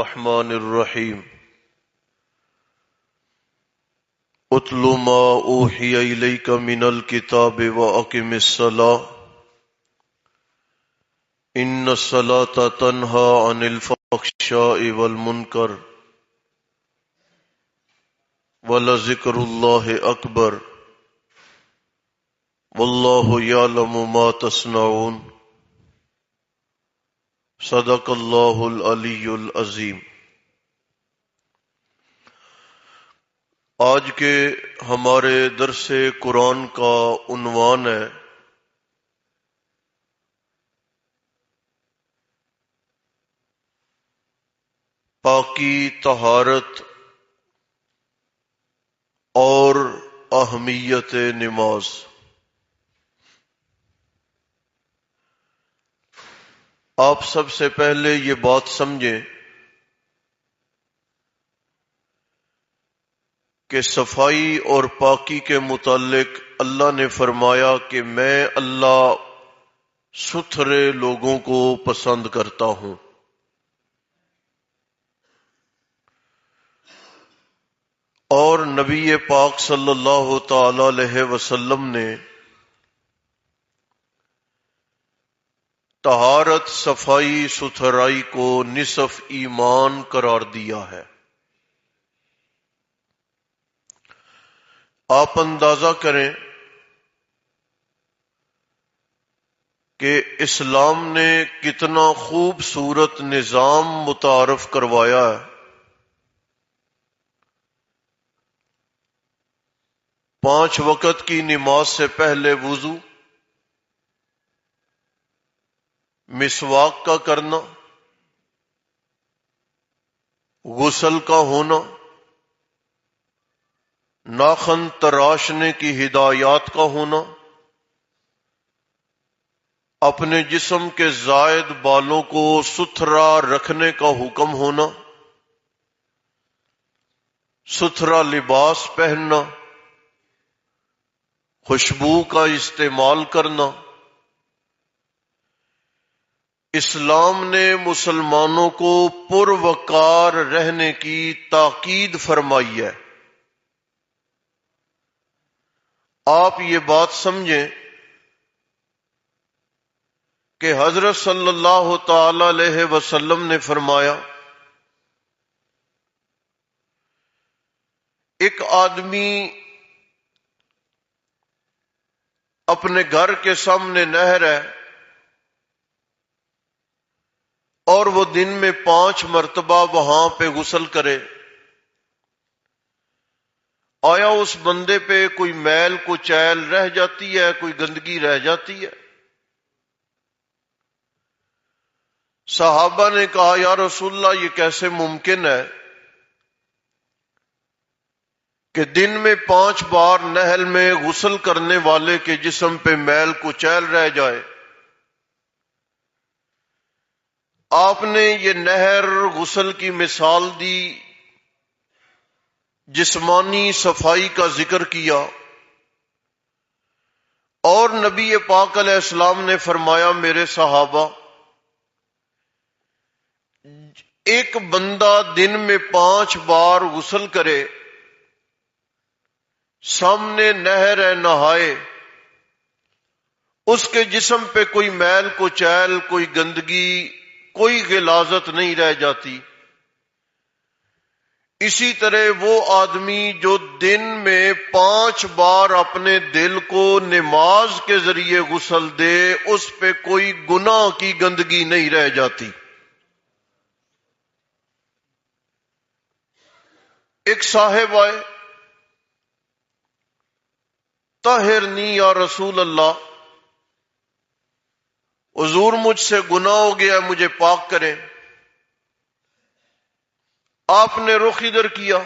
الرحمن الرحیم اتل ما اوحی الیک من الکتاب واقم الصلاة ان الصلاة تنہی عن الفحشاء والمنکر ولذکر اللہ اکبر واللہ یعلم ما تصنعون صدق اللہ العلی العظیم۔ آج کے ہمارے درس قرآن کا عنوان ہے پاکی، طہارت اور اہمیت نماز۔ آپ سب سے پہلے یہ بات سمجھیں کہ صفائی اور پاکی کے متعلق اللہ نے فرمایا کہ میں اللہ ستھرے لوگوں کو پسند کرتا ہوں۔ اور نبی پاک صلی اللہ تعالی علیہ وسلم نے طہارت، صفائی، ستھرائی کو نصف ایمان قرار دیا ہے۔ آپ اندازہ کریں کہ اسلام نے کتنا خوبصورت نظام متعارف کروایا ہے۔ 5 وقت کی نماز سے پہلے وضو، مسواک کا کرنا، غسل کا ہونا، ناخن تراشنے کی ہدایات کا ہونا، اپنے جسم کے زائد بالوں کو ستھرا رکھنے کا حکم ہونا، ستھرا لباس پہننا، خوشبو کا استعمال کرنا۔ اسلام نے مسلمانوں کو پروقار رہنے کی تاکید فرمائی ہے۔ آپ یہ بات سمجھیں کہ حضرت صلی اللہ تعالی علیہ وسلم نے فرمایا ایک آدمی اپنے گھر کے سامنے نہر ہے اور وہ دن میں 5 مرتبہ وہاں پہ غسل کرے، آیا اس بندے پہ کوئی میل کچیل رہ جاتی ہے، کوئی گندگی رہ جاتی ہے؟ صحابہ نے کہا یا رسول اللہ یہ کیسے ممکن ہے کہ دن میں 5 بار نہر میں غسل کرنے والے کے جسم پہ میل کچیل رہ جائے؟ آپ نے یہ نہر غسل کی مثال دی، جسمانی صفائی کا ذکر کیا، اور نبی پاک علیہ السلام نے فرمایا میرے صحابہ، ایک بندہ دن میں 5 بار غسل کرے، سامنے نہر ہے، نہائے، اس کے جسم پہ کوئی میل کچیل، کوئی گندگی، کوئی غلاظت نہیں رہ جاتی۔ اسی طرح وہ آدمی جو دن میں 5 بار اپنے دل کو نماز کے ذریعے غسل دے، اس پہ کوئی گناہ کی گندگی نہیں رہ جاتی۔ ایک صاحب آئے، طہرنی یا رسول اللہ، حضور مجھ سے گناہ ہو گیا، مجھے پاک کریں۔ آپ نے رخ ادھر کیا،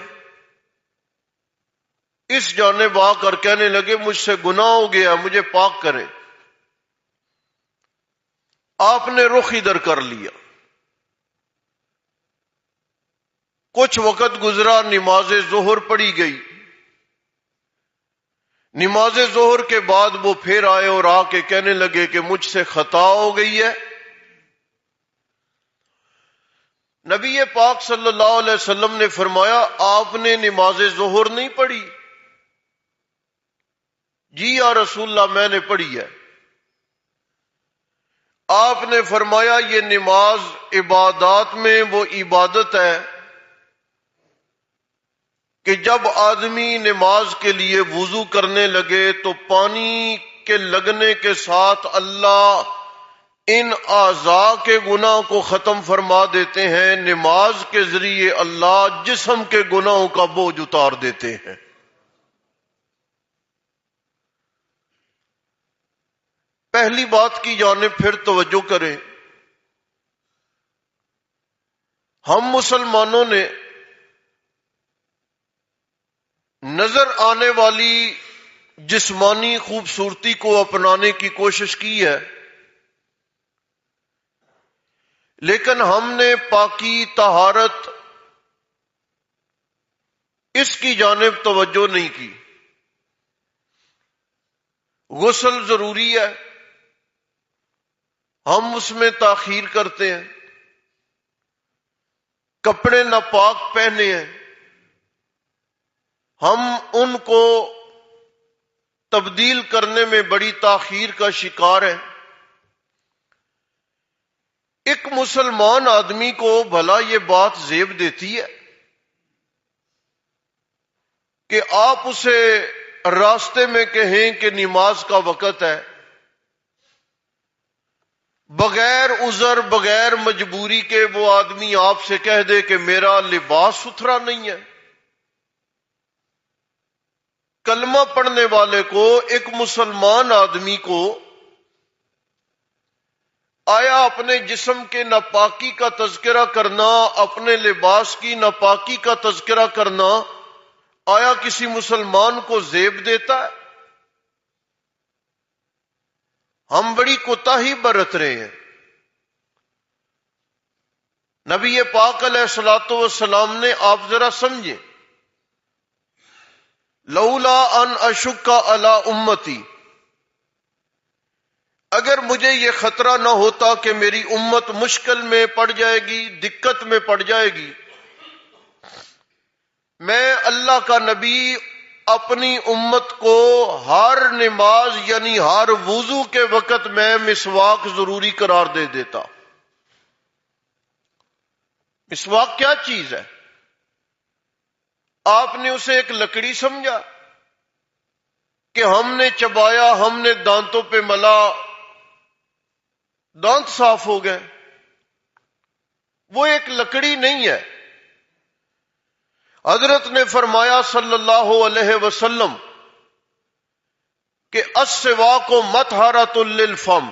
اس جانب آ کر کہنے لگے مجھ سے گناہ ہو گیا، مجھے پاک کریں۔ آپ نے رخ ادھر کر لیا، کچھ وقت گزرا، نماز ظہر پڑھی گئی۔ نماز ظہر کے بعد وہ پھر آئے اور آ کے کہنے لگے کہ مجھ سے خطا ہو گئی ہے۔ نبی پاک صلی اللہ علیہ وسلم نے فرمایا آپ نے نماز ظہر نہیں پڑھی؟ جی یا رسول اللہ میں نے پڑھی ہے۔ آپ نے فرمایا یہ نماز عبادات میں وہ عبادت ہے کہ جب آدمی نماز کے لیے وضو کرنے لگے تو پانی کے لگنے کے ساتھ اللہ ان اعضاء کے گناہ کو ختم فرما دیتے ہیں، نماز کے ذریعے اللہ جسم کے گناہوں کا بوجھ اتار دیتے ہیں۔ پہلی بات کی جانب پھر توجہ کریں، ہم مسلمانوں نے نظر آنے والی جسمانی خوبصورتی کو اپنانے کی کوشش کی ہے، لیکن ہم نے پاکی طہارت اس کی جانب توجہ نہیں کی۔ غسل ضروری ہے، ہم اس میں تاخیر کرتے ہیں، کپڑے ناپاک پہنے ہیں، ہم ان کو تبدیل کرنے میں بڑی تاخیر کا شکار ہیں۔ ایک مسلمان آدمی کو بھلا یہ بات زیب دیتی ہے کہ آپ اسے راستے میں کہیں کہ نماز کا وقت ہے، بغیر عذر بغیر مجبوری کے وہ آدمی آپ سے کہہ دے کہ میرا لباس ستھرا نہیں ہے؟ کلمہ پڑھنے والے کو، ایک مسلمان آدمی کو آیا اپنے جسم کے ناپاکی کا تذکرہ کرنا، اپنے لباس کی ناپاکی کا تذکرہ کرنا آیا کسی مسلمان کو زیب دیتا ہے؟ ہم بڑی کوتاہی برت رہے ہیں۔ نبی پاک علیہ الصلوۃ والسلام نے، آپ ذرا سمجھیں، لولا ان اشک علی امتی، اگر مجھے یہ خطرہ نہ ہوتا کہ میری امت مشکل میں پڑ جائے گی، دقت میں پڑ جائے گی، میں اللہ کا نبی اپنی امت کو ہر نماز یعنی ہر وضو کے وقت میں مسواک ضروری قرار دے دیتا۔ مسواک کیا چیز ہے؟ آپ نے اسے ایک لکڑی سمجھا کہ ہم نے چبایا، ہم نے دانتوں پہ ملا، دانت صاف ہو گئے؟ وہ ایک لکڑی نہیں ہے۔ حضرت نے فرمایا صلی اللہ علیہ وسلم کہ السواک مطہرۃ للفم،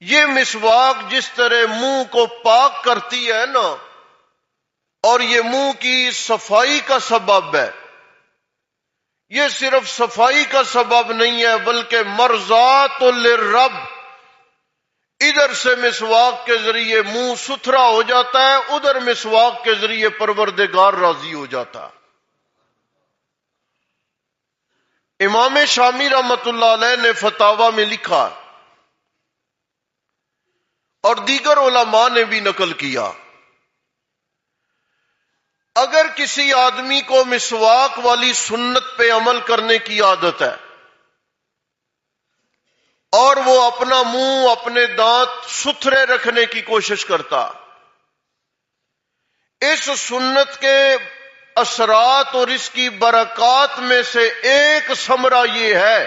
یہ مسواک جس طرح منہ کو پاک کرتی ہے نا، اور یہ منہ کی صفائی کا سبب ہے، یہ صرف صفائی کا سبب نہیں ہے بلکہ مرضات للرب، ادھر سے مسواک کے ذریعے منہ ستھرا ہو جاتا ہے، ادھر مسواک کے ذریعے پروردگار راضی ہو جاتا ہے۔ امام شامی رحمت اللہ علیہ نے فتاوی میں لکھا اور دیگر علماء نے بھی نقل کیا، اگر کسی آدمی کو مسواک والی سنت پہ عمل کرنے کی عادت ہے اور وہ اپنا منہ اپنے دانت ستھرے رکھنے کی کوشش کرتا، اس سنت کے اثرات اور اس کی برکات میں سے ایک ثمرہ یہ ہے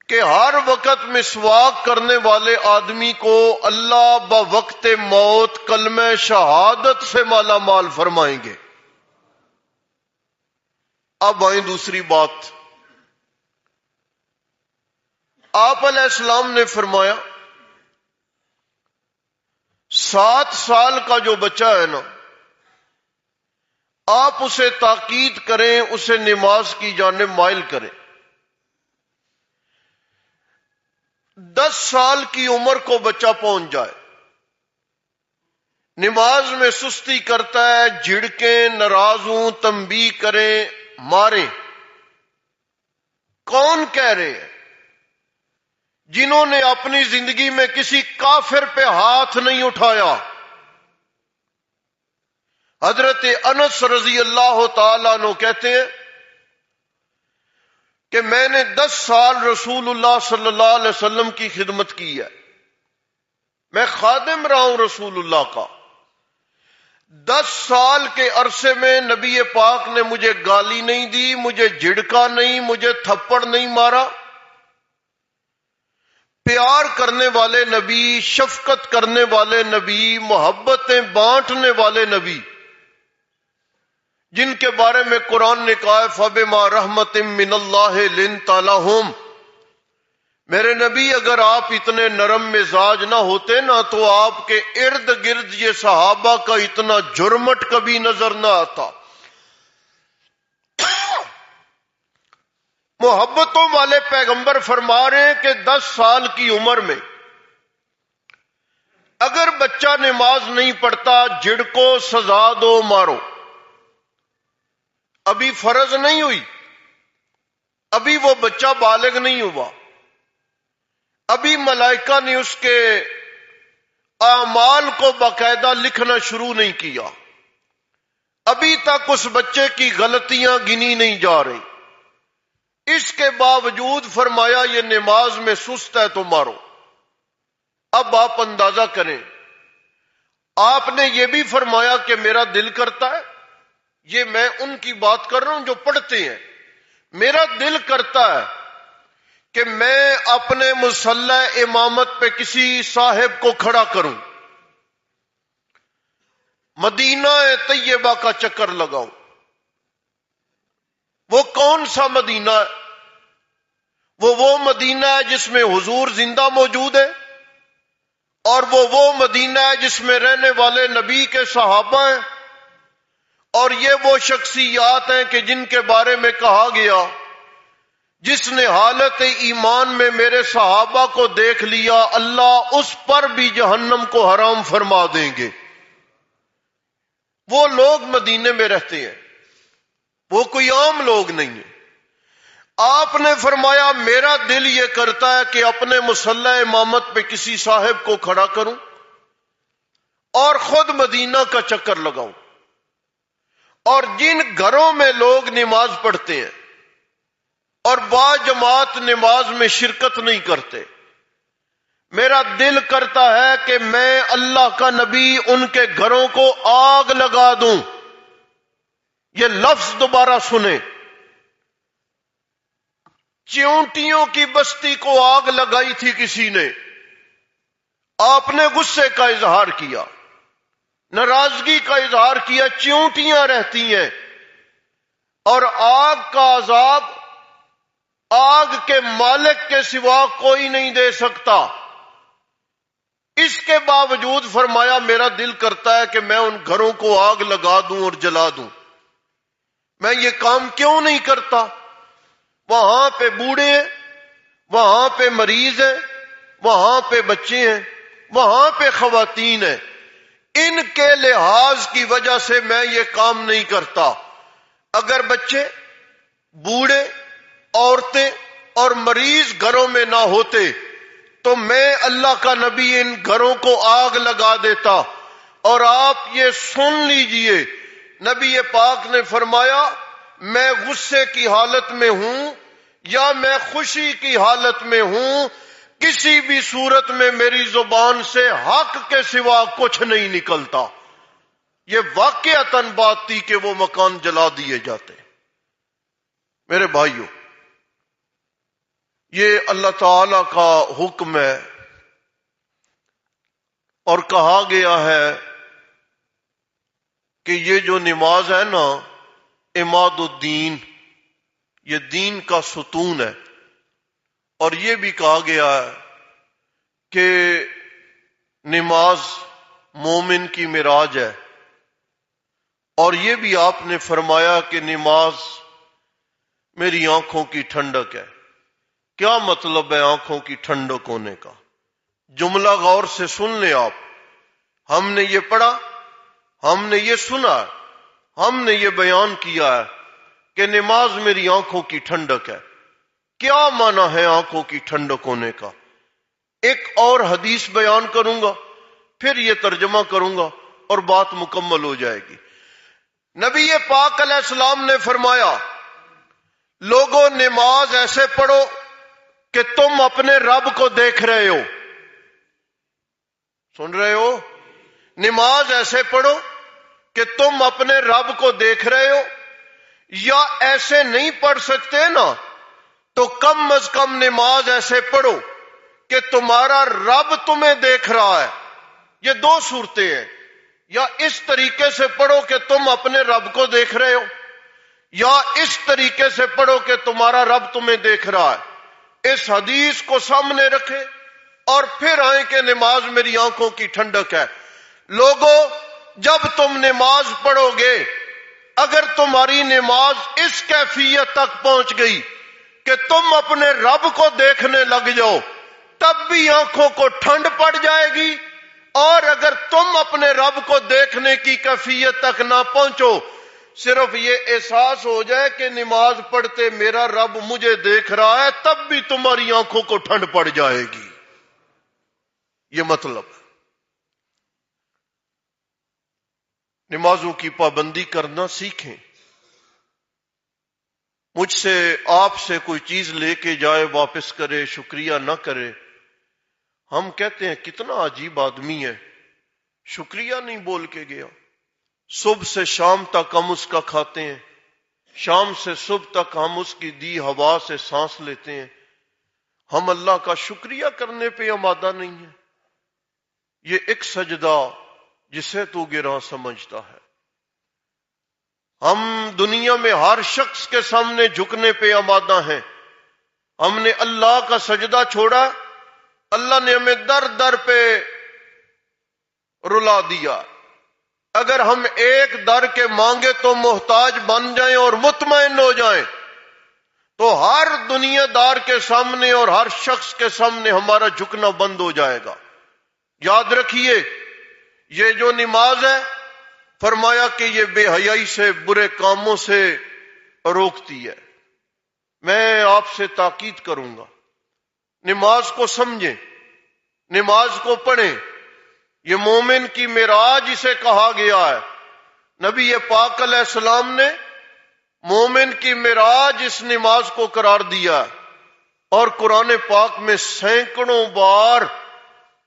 کہ ہر وقت مسواک کرنے والے آدمی کو اللہ بوقت موت کلمہ شہادت سے مالا مال فرمائیں گے۔ اب آئیں دوسری بات، آپ علیہ السلام نے فرمایا 7 سال کا جو بچہ ہے نا، آپ اسے تاکید کریں، اسے نماز کی جانب مائل کریں۔ 10 سال کی عمر کو بچہ پہنچ جائے، نماز میں سستی کرتا ہے، جھڑکیں، ناراض ہوں، تنبیہ کریں، ماریں، کون کہہ رہے ہیں؟ جنہوں نے اپنی زندگی میں کسی کافر پہ ہاتھ نہیں اٹھایا. حضرت انس رضی اللہ تعالیٰ عنہ کہتے ہیں کہ میں نے 10 سال رسول اللہ صلی اللہ علیہ وسلم کی خدمت کی ہے. میں خادم رہا ہوں رسول اللہ کا. 10 سال کے عرصے میں نبی پاک نے مجھے گالی نہیں دی، مجھے جھڑکا نہیں، مجھے تھپڑ نہیں مارا. پیار کرنے والے نبی، شفقت کرنے والے نبی، محبتیں بانٹنے والے نبی، جن کے بارے میں قرآن نے کہا ہے فَبِمَا رَحْمَةٍ مِّنَ اللَّهِ لِنْتَ لَهُمْ. میرے نبی اگر آپ اتنے نرم مزاج نہ ہوتے نا تو آپ کے ارد گرد یہ صحابہ کا اتنا جرمٹ کبھی نظر نہ آتا. محبتوں والے پیغمبر فرما رہے ہیں کہ 10 سال کی عمر میں اگر بچہ نماز نہیں پڑھتا جھڑکو، سزا دو، مارو. ابھی فرض نہیں ہوئی، ابھی وہ بچہ بالغ نہیں ہوا، ابھی ملائکہ نے اس کے اعمال کو باقاعدہ لکھنا شروع نہیں کیا، ابھی تک اس بچے کی غلطیاں گنی نہیں جا رہی. اس کے باوجود فرمایا یہ نماز میں سست ہے تو مارو. اب آپ اندازہ کریں، آپ نے یہ بھی فرمایا کہ میرا دل کرتا ہے، یہ میں ان کی بات کر رہا ہوں جو پڑھتے ہیں، میرا دل کرتا ہے کہ میں اپنے مصلی امامت پہ کسی صاحب کو کھڑا کروں، مدینہ طیبہ کا چکر لگاؤں. وہ کون سا مدینہ ہے؟ وہ مدینہ ہے جس میں حضور زندہ موجود ہے، اور وہ مدینہ ہے جس میں رہنے والے نبی کے صحابہ ہیں، اور یہ وہ شخصیات ہیں کہ جن کے بارے میں کہا گیا جس نے حالت ایمان میں میرے صحابہ کو دیکھ لیا اللہ اس پر بھی جہنم کو حرام فرما دیں گے. وہ لوگ مدینے میں رہتے ہیں، وہ کوئی عام لوگ نہیں ہیں. آپ نے فرمایا میرا دل یہ کرتا ہے کہ اپنے مصلی امامت پہ کسی صاحب کو کھڑا کروں اور خود مدینہ کا چکر لگاؤں، اور جن گھروں میں لوگ نماز پڑھتے ہیں اور با جماعت نماز میں شرکت نہیں کرتے، میرا دل کرتا ہے کہ میں اللہ کا نبی ان کے گھروں کو آگ لگا دوں. یہ لفظ دوبارہ سنیں، چیونٹیوں کی بستی کو آگ لگائی تھی کسی نے، آپ نے غصے کا اظہار کیا، ناراضگی کا اظہار کیا، چیونٹیاں رہتی ہیں اور آگ کا عذاب آگ کے مالک کے سوا کوئی نہیں دے سکتا. اس کے باوجود فرمایا میرا دل کرتا ہے کہ میں ان گھروں کو آگ لگا دوں اور جلا دوں. میں یہ کام کیوں نہیں کرتا؟ وہاں پہ بوڑھے ہیں، وہاں پہ مریض ہیں، وہاں پہ بچے ہیں، وہاں پہ خواتین ہیں. ان کے لحاظ کی وجہ سے میں یہ کام نہیں کرتا. اگر بچے، بوڑھے، عورتیں اور مریض گھروں میں نہ ہوتے تو میں اللہ کا نبی ان گھروں کو آگ لگا دیتا. اور آپ یہ سن لیجئے، نبی پاک نے فرمایا میں غصے کی حالت میں ہوں یا میں خوشی کی حالت میں ہوں، کسی بھی صورت میں میری زبان سے حق کے سوا کچھ نہیں نکلتا. یہ واقعتاً بات تھی کہ وہ مکان جلا دیے جاتے. میرے بھائیوں، یہ اللہ تعالی کا حکم ہے، اور کہا گیا ہے کہ یہ جو نماز ہے نا عماد الدین، یہ دین کا ستون ہے. اور یہ بھی کہا گیا ہے کہ نماز مومن کی معراج ہے. اور یہ بھی آپ نے فرمایا کہ نماز میری آنکھوں کی ٹھنڈک ہے. کیا مطلب ہے آنکھوں کی ٹھنڈک ہونے کا؟ جملہ غور سے سن لیں آپ. ہم نے یہ پڑھا، ہم نے یہ سنا، ہم نے یہ بیان کیا ہے کہ نماز میری آنکھوں کی ٹھنڈک ہے. کیا معنی ہے آنکھوں کی ٹھنڈک ہونے کا؟ ایک اور حدیث بیان کروں گا، پھر یہ ترجمہ کروں گا اور بات مکمل ہو جائے گی۔ نبی پاک علیہ السلام نے فرمایا، لوگوں نماز ایسے پڑھو کہ تم اپنے رب کو دیکھ رہے ہو۔ سن رہے ہو؟ نماز ایسے پڑھو کہ تم اپنے رب کو دیکھ رہے ہو، یا ایسے نہیں پڑھ سکتے نا تو کم از کم نماز ایسے پڑھو کہ تمہارا رب تمہیں دیکھ رہا ہے۔ یہ دو صورتیں ہیں، یا اس طریقے سے پڑھو کہ تم اپنے رب کو دیکھ رہے ہو، یا اس طریقے سے پڑھو کہ تمہارا رب تمہیں دیکھ رہا ہے۔ اس حدیث کو سامنے رکھے اور پھر آئیں کہ نماز میری آنکھوں کی ٹھنڈک ہے۔ لوگوں، جب تم نماز پڑھو گے، اگر تمہاری نماز اس کیفیت تک پہنچ گئی کہ تم اپنے رب کو دیکھنے لگ جاؤ، تب بھی آنکھوں کو ٹھنڈ پڑ جائے گی، اور اگر تم اپنے رب کو دیکھنے کی کیفیت تک نہ پہنچو، صرف یہ احساس ہو جائے کہ نماز پڑھتے میرا رب مجھے دیکھ رہا ہے، تب بھی تمہاری آنکھوں کو ٹھنڈ پڑ جائے گی۔ یہ مطلب ہے۔ نمازوں کی پابندی کرنا سیکھیں۔ مجھ سے، آپ سے کوئی چیز لے کے جائے، واپس کرے، شکریہ نہ کرے، ہم کہتے ہیں کتنا عجیب آدمی ہے، شکریہ نہیں بول کے گیا۔ صبح سے شام تک ہم اس کا کھاتے ہیں، شام سے صبح تک ہم اس کی دی ہوا سے سانس لیتے ہیں، ہم اللہ کا شکریہ کرنے پہ آمادہ نہیں ہیں۔ یہ ایک سجدہ جسے تو گراں سمجھتا ہے۔ ہم دنیا میں ہر شخص کے سامنے جھکنے پہ آمادہ ہیں، ہم نے اللہ کا سجدہ چھوڑا، اللہ نے ہمیں در در پہ رلا دیا۔ اگر ہم ایک در کے مانگے تو محتاج بن جائیں اور مطمئن ہو جائیں، تو ہر دنیا دار کے سامنے اور ہر شخص کے سامنے ہمارا جھکنا بند ہو جائے گا۔ یاد رکھیے، یہ جو نماز ہے، فرمایا کہ یہ بے حیائی سے، برے کاموں سے روکتی ہے۔ میں آپ سے تاکید کروں گا، نماز کو سمجھیں، نماز کو پڑھیں۔ یہ مومن کی معراج اسے کہا گیا ہے۔ نبی پاک علیہ السلام نے مومن کی معراج اس نماز کو قرار دیا، اور قرآن پاک میں سینکڑوں بار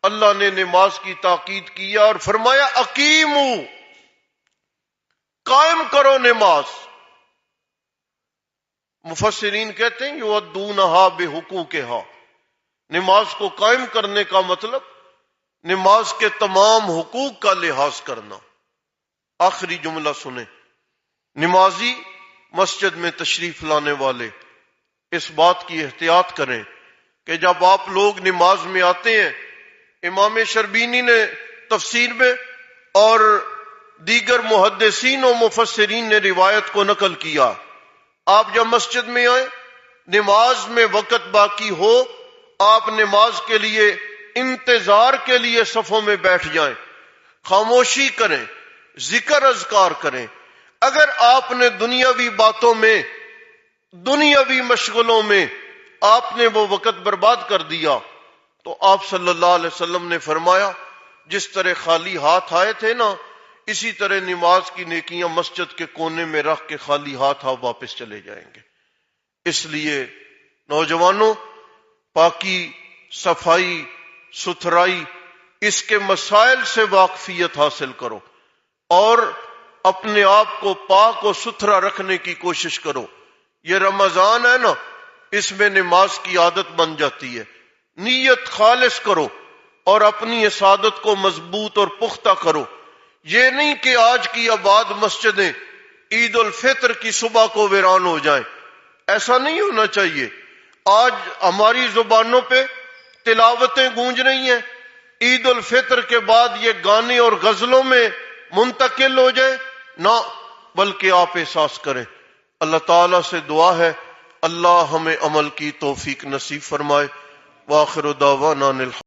اللہ نے نماز کی تاکید کیا اور فرمایا اقیمو، قائم کرو نماز۔ مفسرین کہتے ہیں یؤدونھا بحقوقھا، نماز کو قائم کرنے کا مطلب نماز کے تمام حقوق کا لحاظ کرنا۔ آخری جملہ سنیں، نمازی مسجد میں تشریف لانے والے اس بات کی احتیاط کریں کہ جب آپ لوگ نماز میں آتے ہیں، امام شربینی نے تفسیر میں اور دیگر محدثین و مفسرین نے روایت کو نقل کیا، آپ جب مسجد میں آئیں، نماز میں وقت باقی ہو، آپ نماز کے لیے انتظار کے لیے صفوں میں بیٹھ جائیں، خاموشی کریں، ذکر اذکار کریں۔ اگر آپ نے دنیاوی باتوں میں، دنیاوی مشغلوں میں آپ نے وہ وقت برباد کر دیا، تو آپ صلی اللہ علیہ وسلم نے فرمایا جس طرح خالی ہاتھ آئے تھے نا، اسی طرح نماز کی نیکیاں مسجد کے کونے میں رکھ کے خالی ہاتھ آپ واپس چلے جائیں گے۔ اس لیے نوجوانوں، پاکی، صفائی، ستھرائی، اس کے مسائل سے واقفیت حاصل کرو اور اپنے آپ کو پاک و ستھرا رکھنے کی کوشش کرو۔ یہ رمضان ہے نا، اس میں نماز کی عادت بن جاتی ہے۔ نیت خالص کرو اور اپنی اس عادت کو مضبوط اور پختہ کرو۔ یہ نہیں کہ آج کی آباد مسجدیں عید الفطر کی صبح کو ویران ہو جائیں، ایسا نہیں ہونا چاہیے۔ آج ہماری زبانوں پہ تلاوتیں گونج رہی ہیں، عید الفطر کے بعد یہ گانے اور غزلوں میں منتقل ہو جائے نہ، بلکہ آپ احساس کریں۔ اللہ تعالیٰ سے دعا ہے اللہ ہمیں عمل کی توفیق نصیب فرمائے۔ وآخر دعوانا